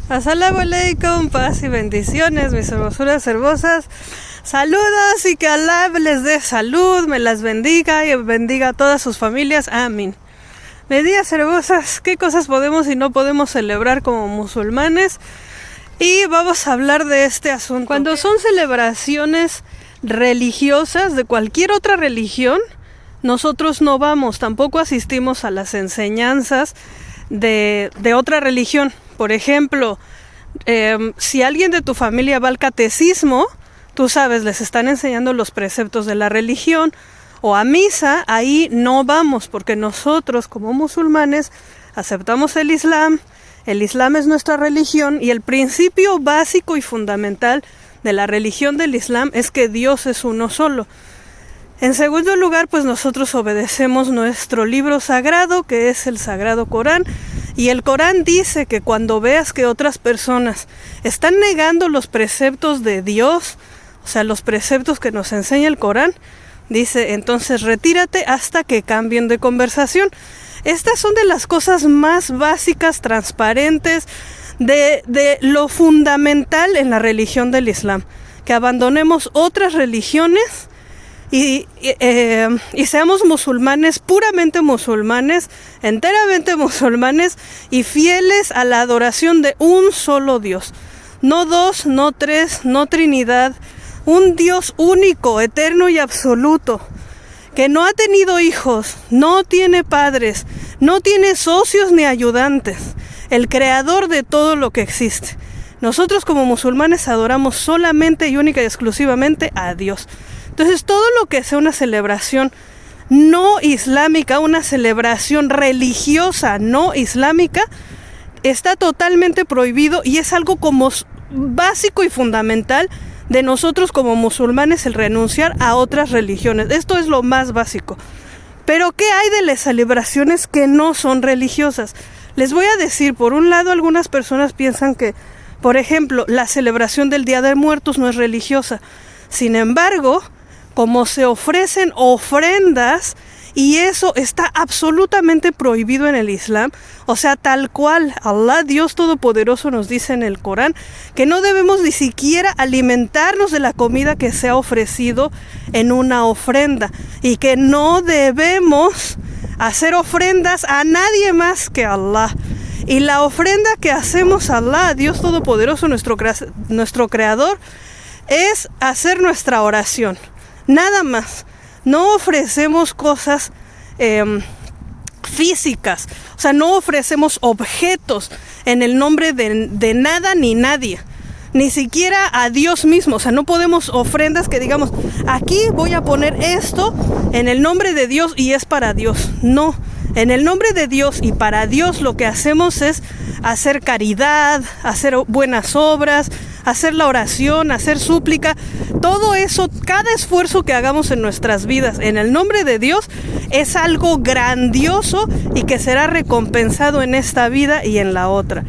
Asalamu alaikum, paz y bendiciones, mis hermosuras hermosas. Saludos y que Allah les dé salud, me las bendiga y bendiga a todas sus familias. Amén. Mis días hermosas, ¿qué cosas podemos y no podemos celebrar como musulmanes? Y vamos a hablar de este asunto. Cuando son celebraciones religiosas de cualquier otra religión, nosotros no vamos, tampoco asistimos a las enseñanzas de otra religión. Por ejemplo, si alguien de tu familia va al catecismo, tú sabes, les están enseñando los preceptos de la religión, o a misa, ahí no vamos, porque nosotros como musulmanes aceptamos el Islam es nuestra religión, y el principio básico y fundamental de la religión del Islam es que Dios es uno solo. En segundo lugar, pues nosotros obedecemos nuestro libro sagrado, que es el Sagrado Corán, y el Corán dice que cuando veas que otras personas están negando los preceptos de Dios, o sea, los preceptos que nos enseña el Corán, dice, entonces retírate hasta que cambien de conversación. Estas son de las cosas más básicas, transparentes, de lo fundamental en la religión del Islam, que abandonemos otras religiones y seamos musulmanes, puramente musulmanes, enteramente musulmanes y fieles a la adoración de un solo Dios. No dos, no tres, no Trinidad, un Dios único, eterno y absoluto, que no ha tenido hijos, no tiene padres, no tiene socios ni ayudantes, el creador de todo lo que existe. Nosotros como musulmanes adoramos solamente y única y exclusivamente a Dios. Entonces todo lo que sea una celebración no islámica, una celebración religiosa no islámica, está totalmente prohibido y es algo como básico y fundamental de nosotros como musulmanes, el renunciar a otras religiones. Esto es lo más básico. Pero ¿qué hay de las celebraciones que no son religiosas? Les voy a decir, por un lado, algunas personas piensan que, por ejemplo, la celebración del Día de Muertos no es religiosa. Sin embargo, como se ofrecen ofrendas, y eso está absolutamente prohibido en el Islam, o sea, tal cual Allah, Dios Todopoderoso, nos dice en el Corán que no debemos ni siquiera alimentarnos de la comida que se ha ofrecido en una ofrenda, y que no debemos hacer ofrendas a nadie más que Allah. Y la ofrenda que hacemos a Allah, Dios Todopoderoso, nuestro Creador, es hacer nuestra oración. Nada más. No ofrecemos cosas físicas, o sea, no ofrecemos objetos en el nombre de nada ni nadie, ni siquiera a Dios mismo. O sea, no podemos ofrendas que digamos, aquí voy a poner esto en el nombre de Dios y es para Dios. No, en el nombre de Dios y para Dios lo que hacemos es hacer caridad, hacer buenas obras, hacer la oración, hacer súplica. Todo eso, cada esfuerzo que hagamos en nuestras vidas en el nombre de Dios es algo grandioso y que será recompensado en esta vida y en la otra.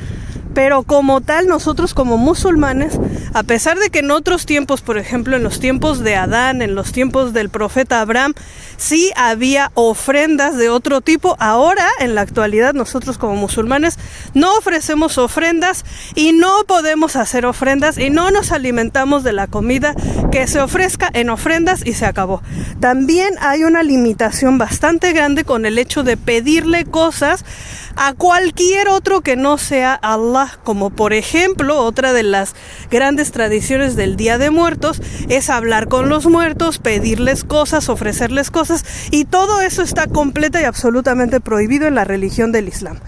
Pero como tal, nosotros como musulmanes, a pesar de que en otros tiempos, por ejemplo en los tiempos de Adán, en los tiempos del profeta Abraham, sí había ofrendas de otro tipo, ahora en la actualidad nosotros como musulmanes no ofrecemos ofrendas y no podemos hacer ofrendas y no nos alimentamos de la comida que se ofrezca en ofrendas y se acabó. También hay una limitación bastante grande con el hecho de pedirle cosas a cualquier otro que no sea Allah, como por ejemplo, otra de las grandes tradiciones del Día de Muertos es hablar con los muertos, pedirles cosas, ofrecerles cosas, y todo eso está completa y absolutamente prohibido en la religión del Islam.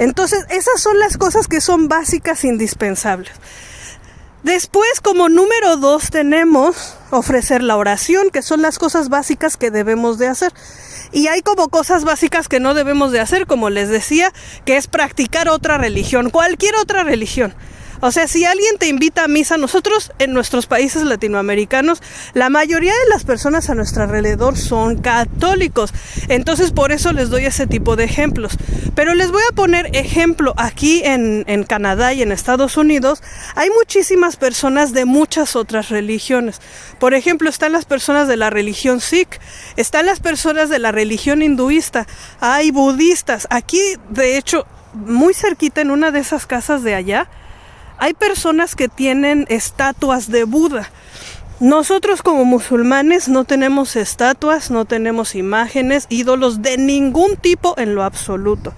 Entonces, esas son las cosas que son básicas, indispensables. Después, como número 2, tenemos ofrecer la oración, que son las cosas básicas que debemos de hacer. Y hay como cosas básicas que no debemos de hacer, como les decía, que es practicar otra religión, cualquier otra religión. O sea, si alguien te invita a misa, nosotros en nuestros países latinoamericanos, la mayoría de las personas a nuestro alrededor son católicos. Entonces, por eso les doy ese tipo de ejemplos. Pero les voy a poner ejemplo aquí en Canadá y en Estados Unidos. Hay muchísimas personas de muchas otras religiones. Por ejemplo, están las personas de la religión Sikh, están las personas de la religión hinduista, hay budistas. Aquí, de hecho, muy cerquita en una de esas casas de allá, hay personas que tienen estatuas de Buda. Nosotros como musulmanes no tenemos estatuas, no tenemos imágenes, ídolos de ningún tipo en lo absoluto.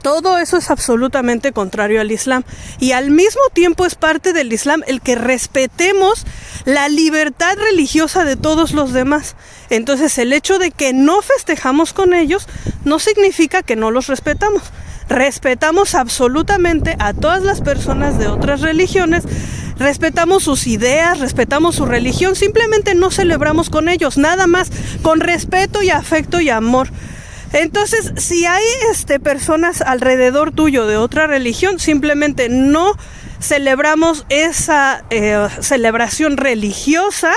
Todo eso es absolutamente contrario al Islam, y al mismo tiempo es parte del Islam el que respetemos la libertad religiosa de todos los demás. Entonces el hecho de que no festejamos con ellos no significa que no los respetamos. Respetamos absolutamente a todas las personas de otras religiones, respetamos sus ideas, respetamos su religión, simplemente no celebramos con ellos, nada más, con respeto y afecto y amor. Entonces, si hay personas alrededor tuyo de otra religión, simplemente no celebramos esa celebración religiosa,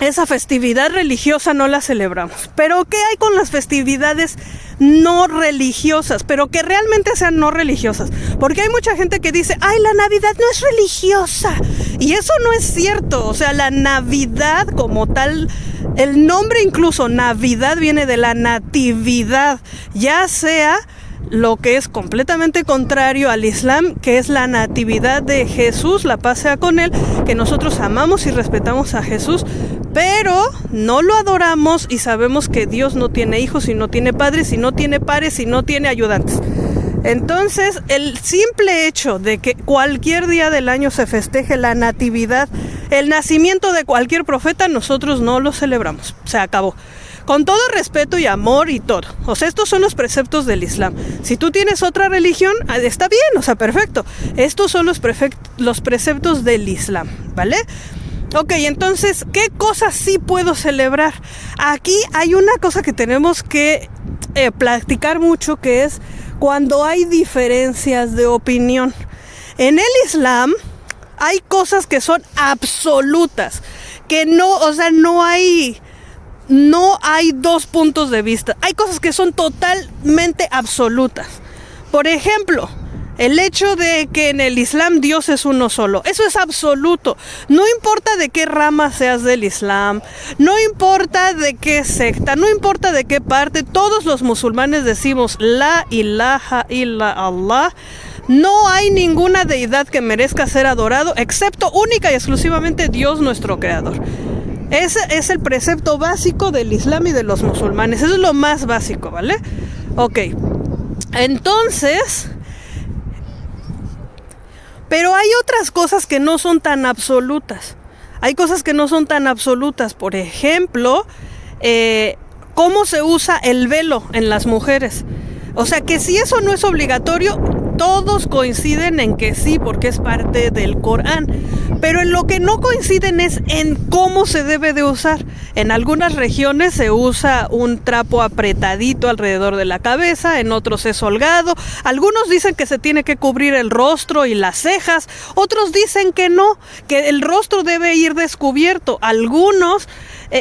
esa festividad religiosa no la celebramos. Pero ¿qué hay con las festividades no religiosas? Pero que realmente sean no religiosas. Porque hay mucha gente que dice, ay, la Navidad no es religiosa. Y eso no es cierto. O sea, la Navidad como tal, el nombre incluso Navidad viene de la natividad. Ya sea lo que es completamente contrario al Islam, que es la natividad de Jesús, la paz sea con él, que nosotros amamos y respetamos a Jesús, pero no lo adoramos y sabemos que Dios no tiene hijos y no tiene padres y no tiene pares y no tiene ayudantes. Entonces, el simple hecho de que cualquier día del año se festeje la natividad, el nacimiento de cualquier profeta, nosotros no lo celebramos. Se acabó. Con todo respeto y amor y todo. O sea, estos son los preceptos del Islam. Si tú tienes otra religión, está bien, o sea, perfecto. Estos son los preceptos del Islam, ¿vale? Ok, entonces, ¿qué cosas sí puedo celebrar? Aquí hay una cosa que tenemos que platicar mucho, que es cuando hay diferencias de opinión. En el Islam hay cosas que son absolutas, que no, o sea, no hay dos puntos de vista. Hay cosas que son totalmente absolutas. Por ejemplo, el hecho de que en el Islam Dios es uno solo. Eso es absoluto. No importa de qué rama seas del Islam, no importa de qué secta, no importa de qué parte, todos los musulmanes decimos La ilaha illa Allah. No hay ninguna deidad que merezca ser adorado, excepto única y exclusivamente Dios, nuestro creador. Ese es el precepto básico del Islam y de los musulmanes. Eso es lo más básico, ¿vale? Ok. Entonces, pero hay otras cosas que no son tan absolutas. Hay cosas que no son tan absolutas. Por ejemplo, cómo se usa el velo en las mujeres. O sea, que si eso no es obligatorio, todos coinciden en que sí, porque es parte del Corán. Pero en lo que no coinciden es en cómo se debe de usar. En algunas regiones se usa un trapo apretadito alrededor de la cabeza, en otros es holgado. Algunos dicen que se tiene que cubrir el rostro y las cejas. Otros dicen que no, que el rostro debe ir descubierto. Algunos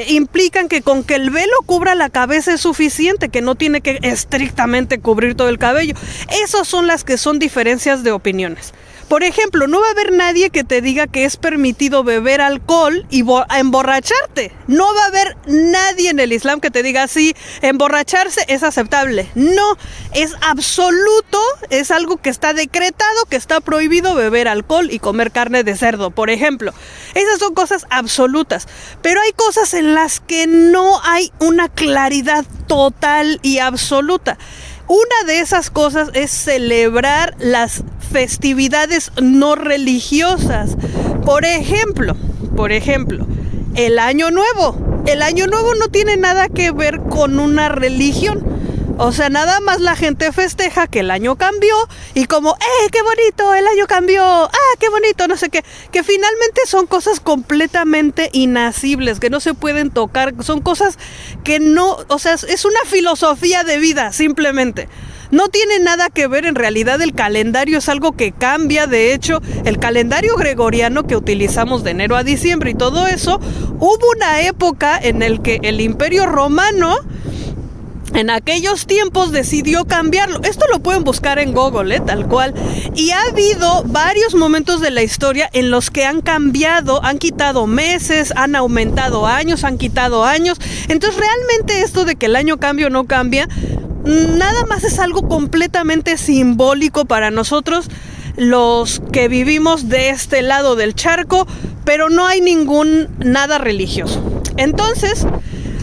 implican que con que el velo cubra la cabeza es suficiente, que no tiene que estrictamente cubrir todo el cabello. Esas son las que son diferencias de opiniones. Por ejemplo, no va a haber nadie que te diga que es permitido beber alcohol y emborracharte. No va a haber nadie en el Islam que te diga sí, emborracharse es aceptable. No, es absoluto, es algo que está decretado, que está prohibido beber alcohol y comer carne de cerdo, por ejemplo. Esas son cosas absolutas. Pero hay cosas en las que no hay una claridad total y absoluta. Una de esas cosas es celebrar las festividades no religiosas. Por ejemplo, el Año Nuevo. El Año Nuevo no tiene nada que ver con una religión. O sea, nada más la gente festeja que el año cambió y como, qué bonito, el año cambió, qué bonito, no sé qué. Que finalmente son cosas completamente inacibles, que no se pueden tocar, son cosas que no, o sea, es una filosofía de vida, simplemente. No tiene nada que ver, en realidad el calendario es algo que cambia. De hecho, el calendario gregoriano que utilizamos de enero a diciembre y todo eso, hubo una época en el que el Imperio Romano en aquellos tiempos decidió cambiarlo. Esto lo pueden buscar en Google, tal cual. Y ha habido varios momentos de la historia en los que han cambiado, han quitado meses, han aumentado años, han quitado años. Entonces realmente esto de que el año cambia o no cambia, nada más es algo completamente simbólico para nosotros. los que vivimos de este lado del charco, pero no hay nada religioso. Entonces,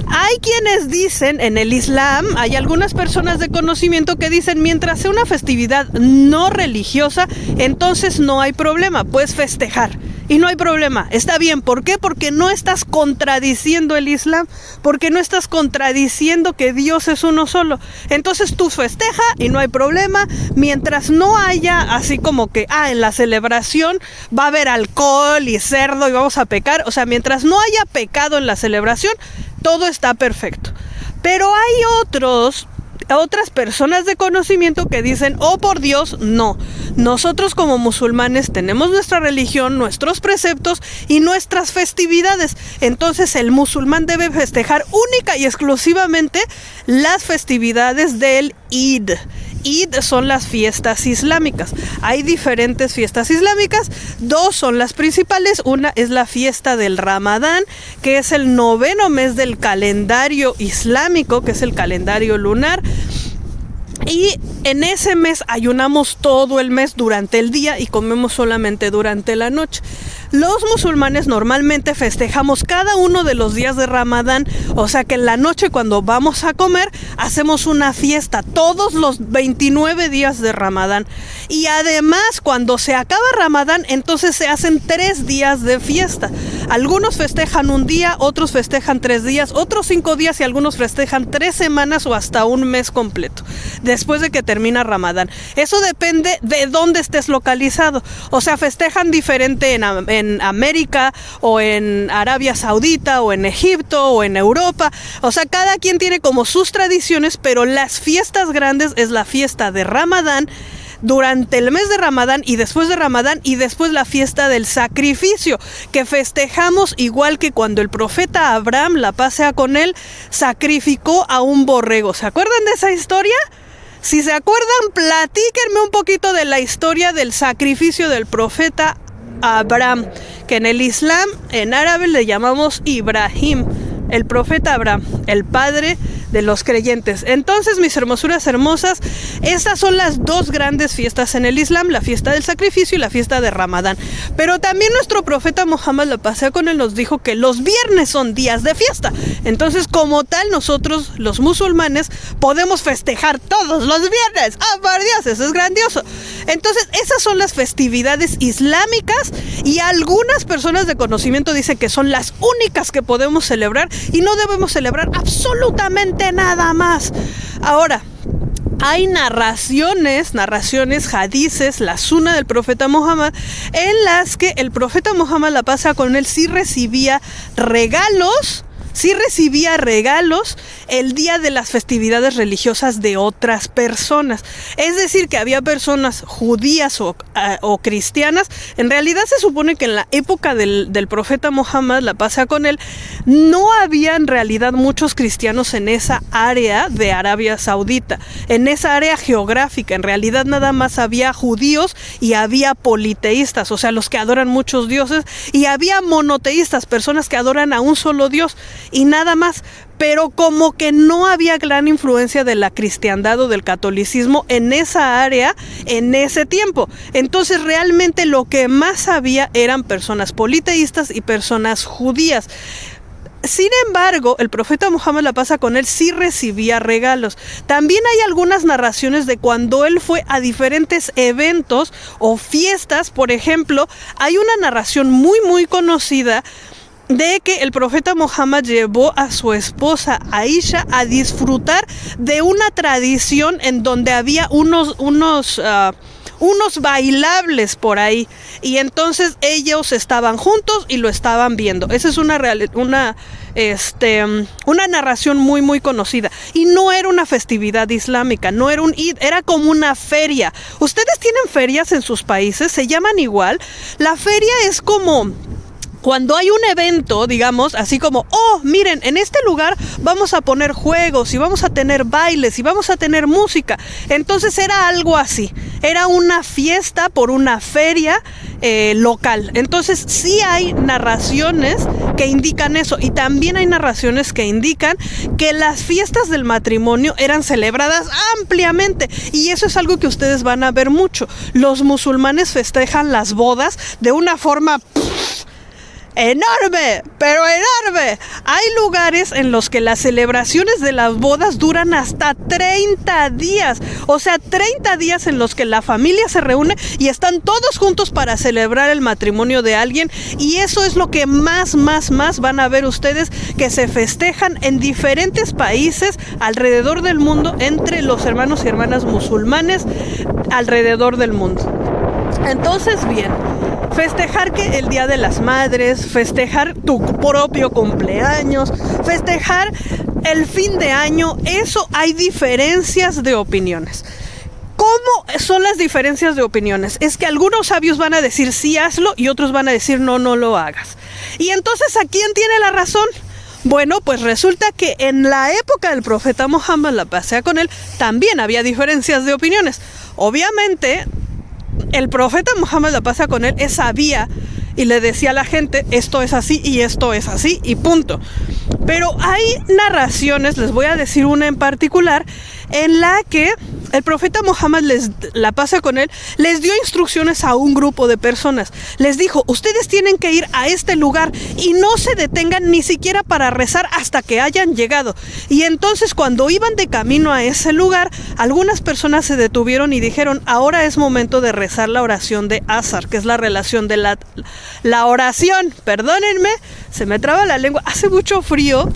hay quienes dicen, en el Islam, hay algunas personas de conocimiento que dicen, mientras sea una festividad no religiosa, entonces no hay problema, puedes festejar. Y no hay problema, está bien. ¿Por qué? Porque no estás contradiciendo el Islam, porque no estás contradiciendo que Dios es uno solo. Entonces tú festeja y no hay problema, mientras no haya así como que, en la celebración va a haber alcohol y cerdo y vamos a pecar. O sea, mientras no haya pecado en la celebración, todo está perfecto. Pero hay otras personas de conocimiento que dicen, oh por Dios, no. Nosotros como musulmanes tenemos nuestra religión, nuestros preceptos y nuestras festividades. Entonces el musulmán debe festejar única y exclusivamente las festividades del Eid. Eid son las fiestas islámicas. Hay diferentes fiestas islámicas, 2 son las principales. Una es la fiesta del Ramadán, que es el 9º mes del calendario islámico, que es el calendario lunar. Y en ese mes ayunamos todo el mes durante el día y comemos solamente durante la noche. Los musulmanes normalmente festejamos cada uno de los días de Ramadán, o sea que en la noche cuando vamos a comer hacemos una fiesta todos los 29 días de Ramadán. Y además cuando se acaba Ramadán, entonces se hacen 3 días de fiesta. Algunos festejan un día, otros festejan 3 días, otros 5 días y algunos festejan 3 semanas o hasta un mes completo después de que termina Ramadán. Eso depende de dónde estés localizado. O sea, festejan diferente en América o en Arabia Saudita o en Egipto o en Europa. O sea, cada quien tiene como sus tradiciones, pero las fiestas grandes es la fiesta de Ramadán, durante el mes de Ramadán y después de Ramadán, y después la fiesta del sacrificio, que festejamos igual que cuando el profeta Abraham, la paz sea con él, sacrificó a un borrego. ¿Se acuerdan de esa historia? Si se acuerdan, platíquenme un poquito de la historia del sacrificio del profeta Abraham, que en el Islam, en árabe le llamamos Ibrahim, el profeta Abraham, el padre de los creyentes. Entonces, mis hermosuras hermosas, estas son las 2 grandes fiestas en el Islam, la fiesta del sacrificio y la fiesta de Ramadán. Pero también nuestro profeta Muhammad, la paz sea con él, nos dijo que los viernes son días de fiesta. Entonces, como tal, nosotros, los musulmanes, podemos festejar todos los viernes. ¡Ah, por Dios! Eso es grandioso. Entonces, esas son las festividades islámicas y algunas personas de conocimiento dicen que son las únicas que podemos celebrar y no debemos celebrar absolutamente nada más. Ahora, hay narraciones, hadices, la sunna del profeta Muhammad, en las que el profeta Muhammad, la paz sea con él, sí recibía regalos el día de las festividades religiosas de otras personas. Es decir, que había personas judías o cristianas. En realidad se supone que en la época del profeta Muhammad, la paz sea con él, no había en realidad muchos cristianos en esa área de Arabia Saudita, en esa área geográfica. En realidad nada más había judíos y había politeístas, o sea, los que adoran muchos dioses, y había monoteístas, personas que adoran a un solo Dios, y nada más. Pero como que no había gran influencia de la cristiandad o del catolicismo en esa área en ese tiempo. Entonces realmente lo que más había eran personas politeístas y personas judías. Sin embargo, el profeta Muhammad, la paz sea con él, sí recibía regalos. También hay algunas narraciones de cuando él fue a diferentes eventos o fiestas. Por ejemplo, hay una narración muy muy conocida de que el profeta Muhammad llevó a su esposa Aisha a disfrutar de una tradición en donde había unos bailables por ahí, y entonces ellos estaban juntos y lo estaban viendo. Esa es una narración muy muy conocida, y no era una festividad islámica, no era un Eid, era como una feria. ¿Ustedes tienen ferias en sus países? ¿Se llaman igual? La feria es como cuando hay un evento, digamos, así como, oh, miren, en este lugar vamos a poner juegos y vamos a tener bailes y vamos a tener música. Entonces era algo así, era una fiesta por una feria local. Entonces sí hay narraciones que indican eso, y también hay narraciones que indican que las fiestas del matrimonio eran celebradas ampliamente, y eso es algo que ustedes van a ver mucho. Los musulmanes festejan las bodas de una forma enorme, pero enorme. Hay lugares en los que las celebraciones de las bodas duran hasta 30 días. O sea, 30 días en los que la familia se reúne y están todos juntos para celebrar el matrimonio de alguien. Y eso es lo que más van a ver ustedes, que se festejan en diferentes países alrededor del mundo, entre los hermanos y hermanas musulmanes alrededor del mundo. Entonces, bien, festejar que el Día de las Madres, festejar tu propio cumpleaños, festejar el fin de año, eso hay diferencias de opiniones. ¿Cómo son las diferencias de opiniones? Es que algunos sabios van a decir sí, hazlo, y otros van a decir no, no lo hagas. Y entonces, ¿a quién tiene la razón? Bueno, pues resulta que en la época del profeta Muhammad, la paz sea con él, también había diferencias de opiniones. Obviamente, el profeta Muhammad, la paz sea con él, sabía y le decía a la gente, esto es así y esto es así y punto. Pero hay narraciones, les voy a decir una en particular, en la que el profeta Muhammad, la paz sea con él, les dio instrucciones a un grupo de personas. Les dijo, ustedes tienen que ir a este lugar y no se detengan ni siquiera para rezar hasta que hayan llegado. Y entonces, cuando iban de camino a ese lugar, algunas personas se detuvieron y dijeron, ahora es momento de rezar la oración de Azar, que es la relación de la oración. Perdónenme, se me traba la lengua, hace mucho frío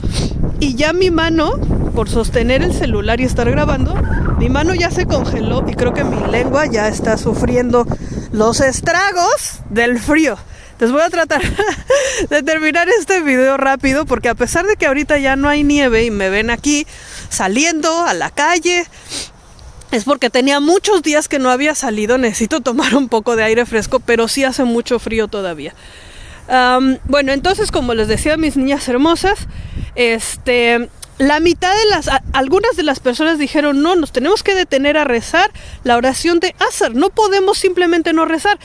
y ya mi mano, por sostener el celular y estar grabando, mi mano ya se congeló y creo que mi lengua ya está sufriendo los estragos del frío. Les voy a tratar de terminar este video rápido, porque a pesar de que ahorita ya no hay nieve y me ven aquí saliendo a la calle, es porque tenía muchos días que no había salido. Necesito tomar un poco de aire fresco, pero sí hace mucho frío todavía. Bueno, entonces, como les decía, mis niñas hermosas, la mitad de algunas de las personas dijeron, no, nos tenemos que detener a rezar la oración de Azar, no podemos simplemente no rezar.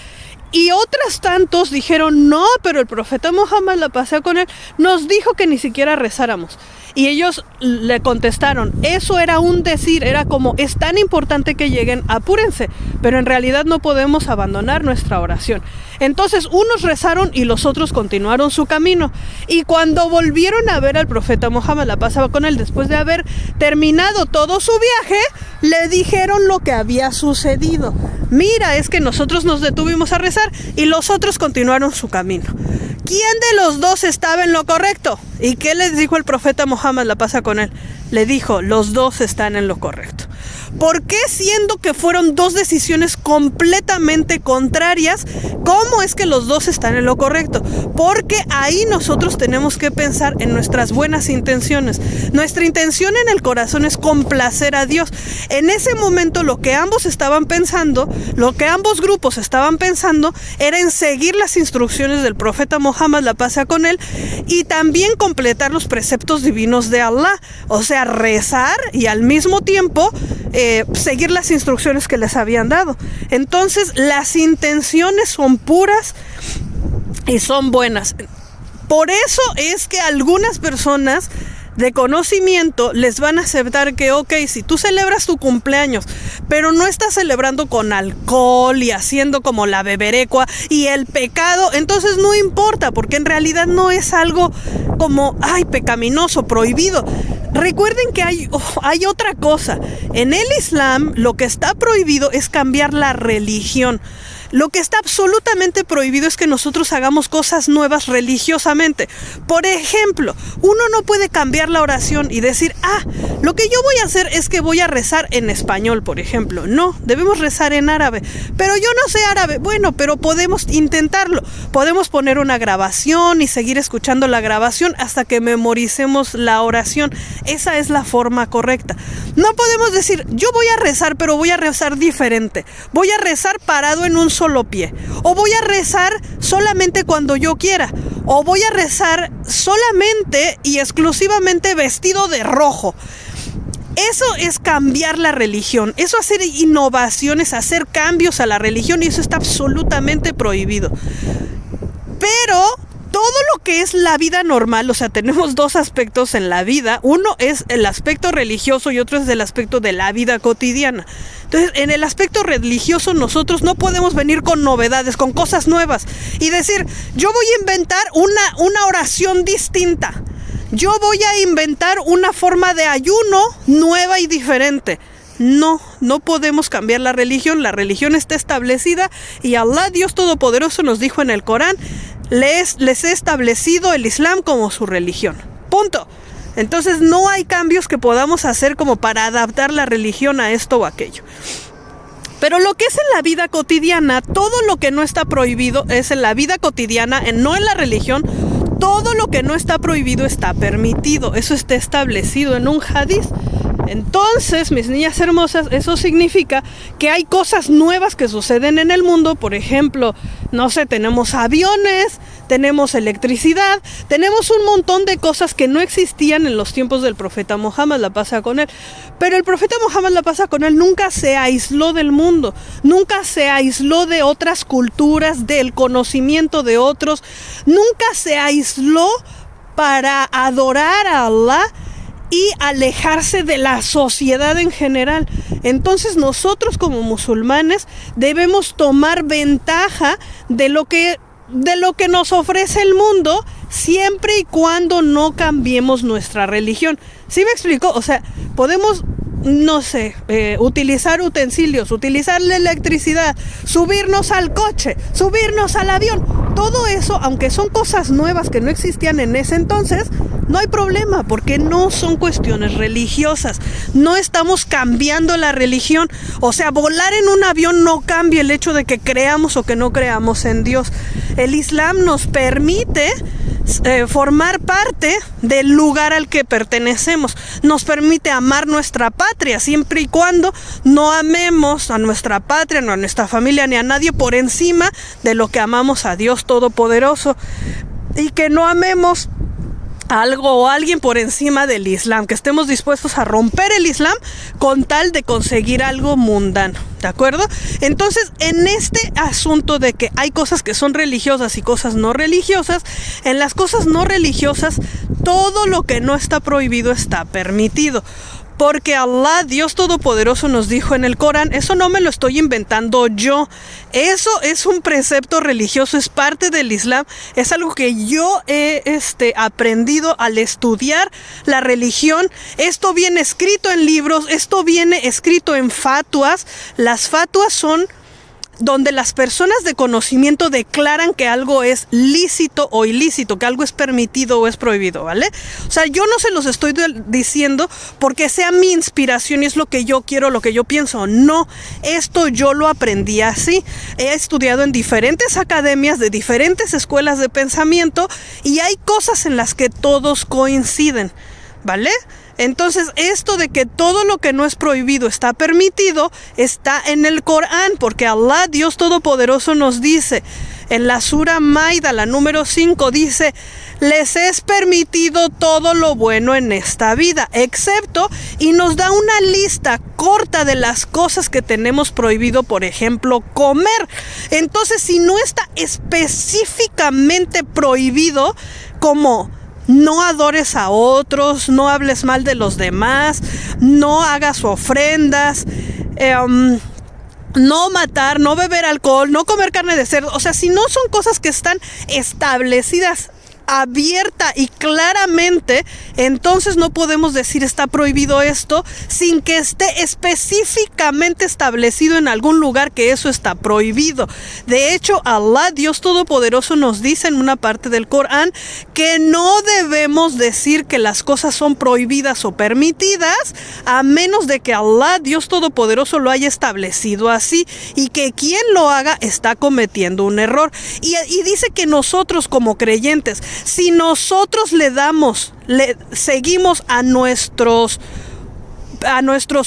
Y otras tantos dijeron, no, pero el profeta Muhammad, la paz sea con él, nos dijo que ni siquiera rezáramos. Y ellos le contestaron, eso era un decir, era como, es tan importante que lleguen, apúrense, pero en realidad no podemos abandonar nuestra oración. Entonces unos rezaron y los otros continuaron su camino. Y cuando volvieron a ver al profeta Muhammad, la paz sea con él, después de haber terminado todo su viaje, le dijeron lo que había sucedido. Mira, es que nosotros nos detuvimos a rezar y los otros continuaron su camino. ¿Quién de los dos estaba en lo correcto? ¿Y qué les dijo el profeta Muhammad, la paz sea con él? Le dijo, los dos están en lo correcto. ¿Por qué, siendo que fueron dos decisiones completamente contrarias, cómo es que los dos están en lo correcto? Porque ahí nosotros tenemos que pensar en nuestras buenas intenciones. Nuestra intención en el corazón es complacer a Dios. En ese momento lo que ambos estaban pensando, lo que ambos grupos estaban pensando, era en seguir las instrucciones del profeta Muhammad, la paz sea con él, y también completar los preceptos divinos de Allah. O sea, rezar y al mismo tiempo seguir las instrucciones que les habían dado. Entonces, las intenciones son puras y son buenas. Por eso es que algunas personas de conocimiento les van a aceptar que, ok, si tú celebras tu cumpleaños, pero no estás celebrando con alcohol y haciendo como la beberecua y el pecado, entonces no importa, porque en realidad no es algo como, ay, pecaminoso, prohibido. Recuerden que hay otra cosa. En el Islam, lo que está prohibido es cambiar la religión. Lo que está absolutamente prohibido es que nosotros hagamos cosas nuevas religiosamente. Por ejemplo, uno no puede cambiar la oración y decir, lo que yo voy a hacer es que voy a rezar en español, por ejemplo. No, debemos rezar en árabe. Pero yo no sé árabe. Bueno, pero podemos intentarlo. Podemos poner una grabación y seguir escuchando la grabación hasta que memoricemos la oración. Esa es la forma correcta. No podemos decir, yo voy a rezar, pero voy a rezar diferente. Voy a rezar parado en un solo pie, o voy a rezar solamente cuando yo quiera, o voy a rezar solamente y exclusivamente vestido de rojo. Eso es cambiar la religión, eso es hacer innovaciones, hacer cambios a la religión, y eso está absolutamente prohibido. Pero todo lo que es la vida normal, o sea, tenemos dos aspectos en la vida. Uno es el aspecto religioso y otro es el aspecto de la vida cotidiana. Entonces, en el aspecto religioso nosotros no podemos venir con novedades, con cosas nuevas y decir, yo voy a inventar una oración distinta. Yo voy a inventar una forma de ayuno nueva y diferente. No podemos cambiar la religión está establecida y Allah, Dios Todopoderoso, nos dijo en el Corán, les he establecido el Islam como su religión. Punto. Entonces no hay cambios que podamos hacer como para adaptar la religión a esto o aquello. Pero lo que es en la vida cotidiana, todo lo que no está prohibido es en la vida cotidiana, no en la religión. Todo lo que no está prohibido está permitido. Eso está establecido en un hadith. Entonces, mis niñas hermosas, eso significa que hay cosas nuevas que suceden en el mundo. Por ejemplo, no sé, tenemos aviones, tenemos electricidad, tenemos un montón de cosas que no existían en los tiempos del profeta Muhammad, la paz sea con él. Pero el profeta Muhammad, la paz sea con él, nunca se aisló del mundo, nunca se aisló de otras culturas, del conocimiento de otros, nunca se aisló para adorar a Allah y alejarse de la sociedad en general. Entonces nosotros como musulmanes debemos tomar ventaja de lo que nos ofrece el mundo, siempre y cuando no cambiemos nuestra religión. ¿Sí me explico? O sea, podemos, no sé, utilizar utensilios, utilizar la electricidad, subirnos al coche, subirnos al avión. Todo eso, aunque son cosas nuevas que no existían en ese entonces, no hay problema, porque no son cuestiones religiosas. No estamos cambiando la religión. O sea, volar en un avión no cambia el hecho de que creamos o que no creamos en Dios. El Islam nos permite formar parte del lugar al que pertenecemos. Nos permite amar nuestra patria, siempre y cuando no amemos a nuestra patria, no a nuestra familia, ni a nadie por encima de lo que amamos a Dios Todopoderoso. Y que no amemos algo o alguien por encima del Islam, que estemos dispuestos a romper el Islam con tal de conseguir algo mundano, ¿de acuerdo? Entonces, en este asunto de que hay cosas que son religiosas y cosas no religiosas, en las cosas no religiosas, todo lo que no está prohibido está permitido. Porque Allah, Dios Todopoderoso, nos dijo en el Corán, eso no me lo estoy inventando yo, eso es un precepto religioso, es parte del Islam, es algo que yo he aprendido al estudiar la religión. Esto viene escrito en libros, esto viene escrito en fatuas. Las fatuas son donde las personas de conocimiento declaran que algo es lícito o ilícito, que algo es permitido o es prohibido, ¿vale? O sea, yo no se los estoy diciendo porque sea mi inspiración y es lo que yo quiero, lo que yo pienso. No, esto yo lo aprendí así. He estudiado en diferentes academias, de diferentes escuelas de pensamiento, y hay cosas en las que todos coinciden, ¿vale? Entonces, esto de que todo lo que no es prohibido está permitido, está en el Corán, porque Allah, Dios Todopoderoso, nos dice, en la Sura Maida, la número 5, dice, les es permitido todo lo bueno en esta vida, excepto, y nos da una lista corta de las cosas que tenemos prohibido, por ejemplo, comer. Entonces, si no está específicamente prohibido, como no adores a otros, no hables mal de los demás, no hagas ofrendas, no matar, no beber alcohol, no comer carne de cerdo. O sea, si no son cosas que están establecidas abierta y claramente, entonces no podemos decir está prohibido esto sin que esté específicamente establecido en algún lugar que eso está prohibido. De hecho, Allah, Dios Todopoderoso, nos dice en una parte del Corán que no debemos decir que las cosas son prohibidas o permitidas a menos de que Allah, Dios Todopoderoso, lo haya establecido así, y que quien lo haga está cometiendo un error. Y dice que nosotros como creyentes, si nosotros seguimos a nuestros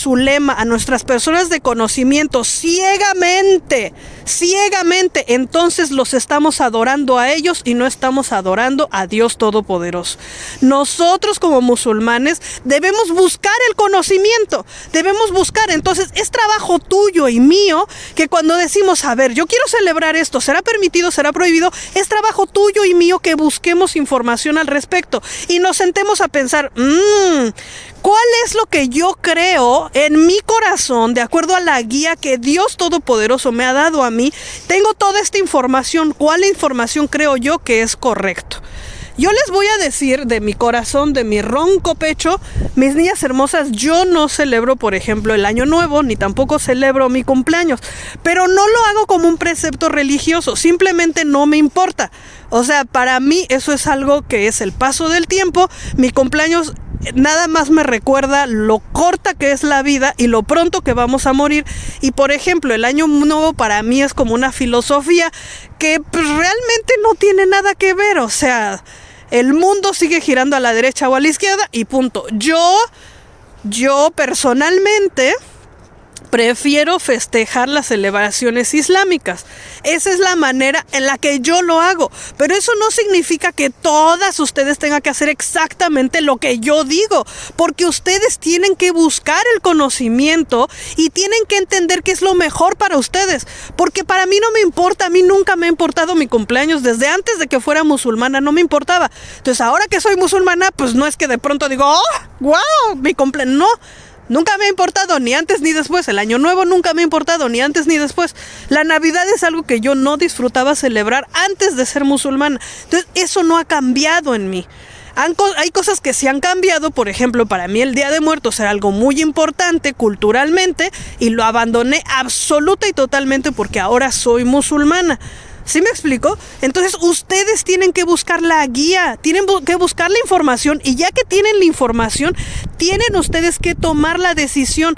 ulema, a nuestras personas de conocimiento ciegamente, ciegamente, entonces los estamos adorando a ellos y no estamos adorando a Dios Todopoderoso. Nosotros como musulmanes debemos buscar el conocimiento, debemos buscar, entonces es trabajo tuyo y mío que cuando decimos, a ver, yo quiero celebrar esto, ¿será permitido, será prohibido? Es trabajo tuyo y mío que busquemos información al respecto y nos sentemos a pensar, ¿cuál es lo que yo creo en mi corazón de acuerdo a la guía que Dios Todopoderoso me ha dado a mí? Tengo toda esta información, ¿cuál información creo yo que es correcto? Yo les voy a decir de mi corazón, de mi ronco pecho, mis niñas hermosas, yo no celebro, por ejemplo, el Año Nuevo, ni tampoco celebro mi cumpleaños, pero no lo hago como un precepto religioso, simplemente no me importa. O sea, para mí eso es algo que es el paso del tiempo. Mi cumpleaños nada más me recuerda lo corta que es la vida y lo pronto que vamos a morir. Y por ejemplo, el Año Nuevo para mí es como una filosofía que pues, realmente no tiene nada que ver. O sea, el mundo sigue girando a la derecha o a la izquierda y punto. Yo personalmente prefiero festejar las celebraciones islámicas. Esa es la manera en la que yo lo hago. Pero eso no significa que todas ustedes tengan que hacer exactamente lo que yo digo. Porque ustedes tienen que buscar el conocimiento y tienen que entender qué es lo mejor para ustedes. Porque para mí no me importa, a mí nunca me ha importado mi cumpleaños. Desde antes de que fuera musulmana no me importaba. Entonces ahora que soy musulmana, pues no es que de pronto digo, ¡oh, wow! Mi cumpleaños. No. Nunca me ha importado, ni antes ni después. El Año Nuevo nunca me ha importado, ni antes ni después. La Navidad es algo que yo no disfrutaba celebrar antes de ser musulmana. Entonces, eso no ha cambiado en mí. Hay cosas que sí han cambiado. Por ejemplo, para mí el Día de Muertos era algo muy importante culturalmente y lo abandoné absoluta y totalmente porque ahora soy musulmana. ¿Sí me explico? Entonces ustedes tienen que buscar la guía, tienen que buscar la información y ya que tienen la información, tienen ustedes que tomar la decisión.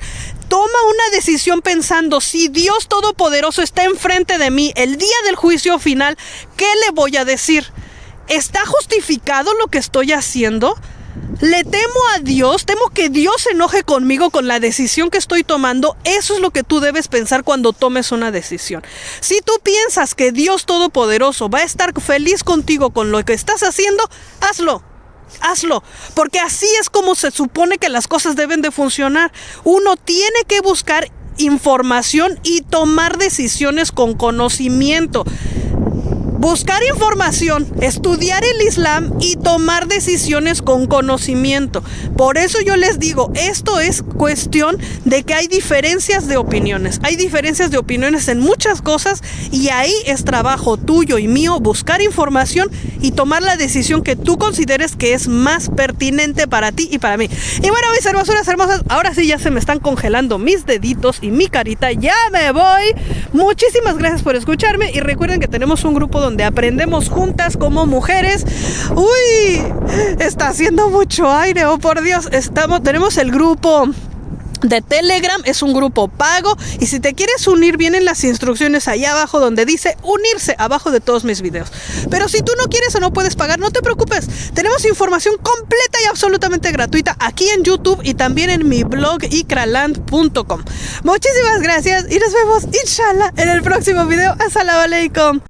Toma una decisión pensando, si Dios Todopoderoso está enfrente de mí el día del juicio final, ¿qué le voy a decir? ¿Está justificado lo que estoy haciendo? ¿Le temo a Dios? ¿Temo que Dios se enoje conmigo con la decisión que estoy tomando? Eso es lo que tú debes pensar cuando tomes una decisión. Si tú piensas que Dios Todopoderoso va a estar feliz contigo con lo que estás haciendo, hazlo. Hazlo, porque así es como se supone que las cosas deben de funcionar. Uno tiene que buscar información y tomar decisiones con conocimiento. Buscar información, estudiar el Islam y tomar decisiones con conocimiento. Por eso yo les digo, esto es cuestión de que hay diferencias de opiniones. Hay diferencias de opiniones en muchas cosas y ahí es trabajo tuyo y mío buscar información y tomar la decisión que tú consideres que es más pertinente para ti y para mí. Y bueno, mis hermosuras hermosas, ahora sí ya se me están congelando mis deditos y mi carita. Ya me voy. Muchísimas gracias por escucharme y recuerden que tenemos un grupo donde aprendemos juntas como mujeres. Uy, está haciendo mucho aire, oh por Dios. Tenemos el grupo de Telegram, es un grupo pago y si te quieres unir vienen las instrucciones ahí abajo donde dice unirse, abajo de todos mis videos. Pero si tú no quieres o no puedes pagar, no te preocupes, tenemos información completa y absolutamente gratuita aquí en YouTube y también en mi blog ikraland.com. Muchísimas gracias y nos vemos inshallah en el próximo video. As-salamu alaykum.